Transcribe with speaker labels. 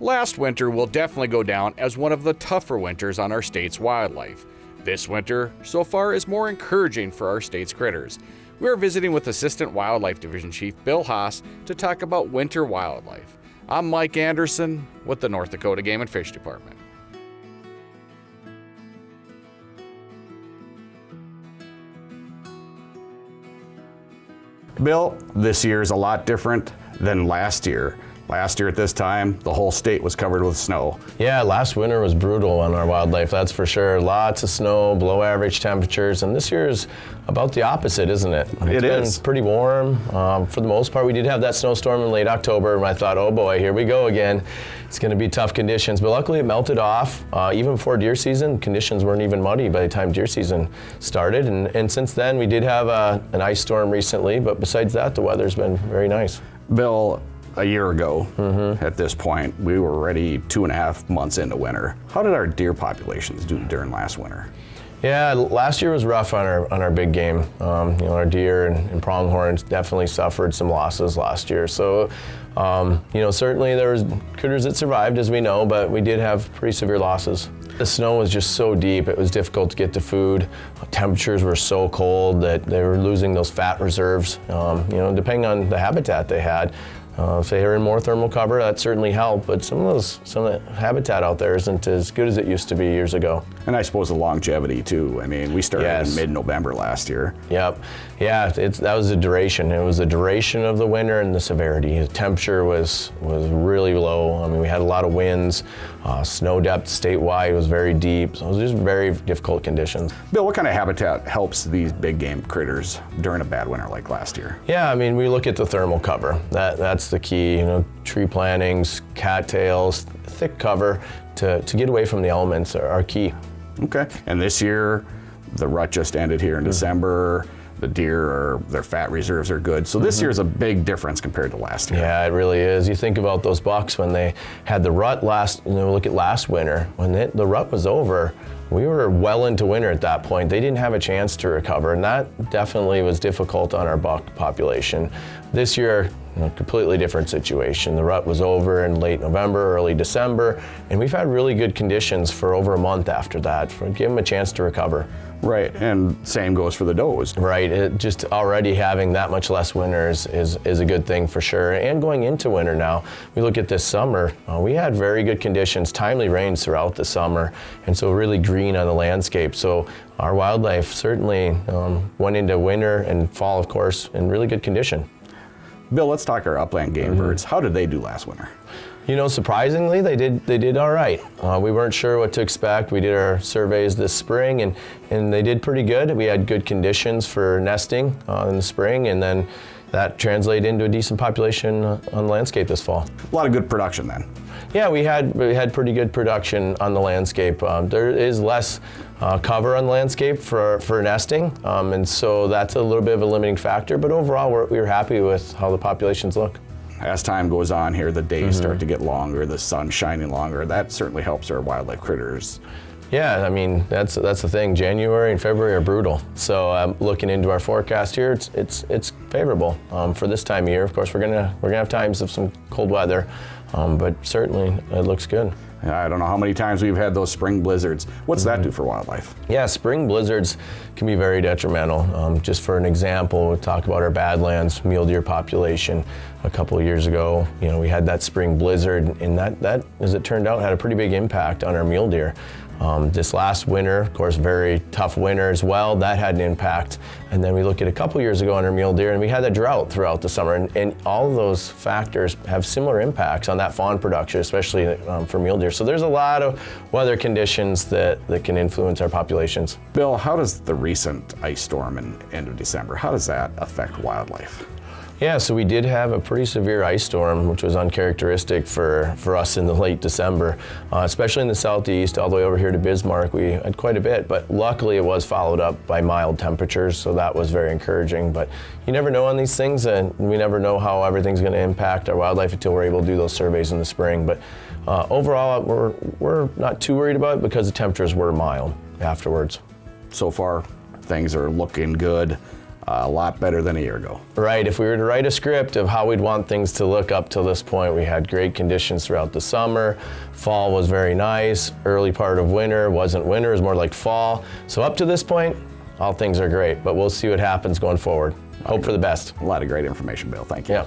Speaker 1: Last winter will definitely go down as one of the tougher winters on our state's wildlife. This winter, so far, is more encouraging for our state's critters. We are visiting with Assistant Wildlife Division Chief Bill Haas to talk about winter wildlife. I'm Mike Anderson with the North Dakota Game and Fish Department. Bill, this year is a lot different than last year. Last year at this time, the whole state was covered with snow.
Speaker 2: Yeah, last winter was brutal on our wildlife, that's for sure. Lots of snow, below average temperatures, and this year is about the opposite, isn't it? It's been pretty warm. For the most part, we did have that snowstorm in late October, and I thought, oh boy, here we go again. It's going to be tough conditions, but luckily it melted off. Even before deer season, conditions weren't even muddy by the time deer season started, and since then we did have an ice storm recently, but besides that, the weather's been very nice.
Speaker 1: Bill, a year ago, at this point, we were already 2.5 months into winter. How did our deer populations do during last winter?
Speaker 2: Yeah, last year was rough on our big game. Our deer and pronghorns definitely suffered some losses last year. So, certainly there was critters that survived, as we know, but we did have pretty severe losses. The snow was just so deep, it was difficult to get the food. Temperatures were so cold that they were losing those fat reserves, depending on the habitat they had. If they were in more thermal cover, that certainly helped, but some of the habitat out there isn't as good as it used to be years ago.
Speaker 1: And I suppose the longevity too. I mean, we started in mid-November last year.
Speaker 2: Yep. Yeah, that was the duration. It was the duration of the winter and the severity. The temperature was really low. I mean, we had a lot of winds. Snow depth statewide was very deep. So it was just very difficult conditions.
Speaker 1: Bill, what kind of habitat helps these big game critters during a bad winter like last year?
Speaker 2: Yeah, I mean, we look at the thermal cover. That's the key. Tree plantings, cattails, thick cover to get away from the elements are key.
Speaker 1: Okay. And this year, the rut just ended here in December. The deer, their fat reserves are good. So this year's a big difference compared to last year.
Speaker 2: Yeah, it really is. You think about those bucks when they had the rut look at last winter. When the rut was over, we were well into winter at that point. They didn't have a chance to recover, and that definitely was difficult on our buck population. This year, completely different situation. The rut was over in late November, early December, and we've had really good conditions for over a month after that, give them a chance to recover.
Speaker 1: Right, and same goes for the does.
Speaker 2: Right, just already having that much less winter is a good thing for sure. And going into winter now, we look at this summer, we had very good conditions, timely rains throughout the summer, and so really green on the landscape. So our wildlife certainly went into winter and fall, of course, in really good condition.
Speaker 1: Bill, let's talk our upland game birds. How did they do last winter?
Speaker 2: Surprisingly, they did all right. We weren't sure what to expect. We did our surveys this spring, and they did pretty good. We had good conditions for nesting in the spring, and then that translated into a decent population on the landscape this fall.
Speaker 1: A lot of good production then.
Speaker 2: Yeah, we had pretty good production on the landscape. There is less cover on the landscape for nesting, and so that's a little bit of a limiting factor, but overall we were happy with how the populations look.
Speaker 1: As time goes on here, the days start to get longer, the sun's shining longer. That certainly helps our wildlife critters.
Speaker 2: Yeah, I mean, that's the thing. January and February are brutal. So looking into our forecast here, it's favorable for this time of year. Of course, we're gonna have times of some cold weather, but certainly it looks good.
Speaker 1: I don't know how many times we've had those spring blizzards. What's that do for wildlife?
Speaker 2: Yeah, spring blizzards can be very detrimental. Just for an example, we'll talk about our Badlands mule deer population. A couple of years ago, we had that spring blizzard, and that, as it turned out, had a pretty big impact on our mule deer. This last winter, of course, very tough winter as well, that had an impact. And then we look at a couple years ago on our mule deer, and we had a drought throughout the summer, and all of those factors have similar impacts on that fawn production, especially for mule deer. So there's a lot of weather conditions that can influence our populations.
Speaker 1: Bill, how does the recent ice storm in end of December, how does that affect wildlife?
Speaker 2: Yeah, so we did have a pretty severe ice storm, which was uncharacteristic for us in the late December, especially in the southeast, all the way over here to Bismarck. We had quite a bit, but luckily it was followed up by mild temperatures, so that was very encouraging. But you never know on these things, and we never know how everything's going to impact our wildlife until we're able to do those surveys in the spring. But overall, we're not too worried about it because the temperatures were mild afterwards.
Speaker 1: So far, things are looking good.
Speaker 3: a lot better than a year ago.
Speaker 2: Right, if we were to write a script of how we'd want things to look up till this point, we had great conditions throughout the summer. Fall was very nice. Early part of winter wasn't winter, it was more like fall. So up to this point, all things are great, but we'll see what happens going forward. Hope for the best.
Speaker 3: A lot of great information, Bill. Thank you.
Speaker 2: Yeah.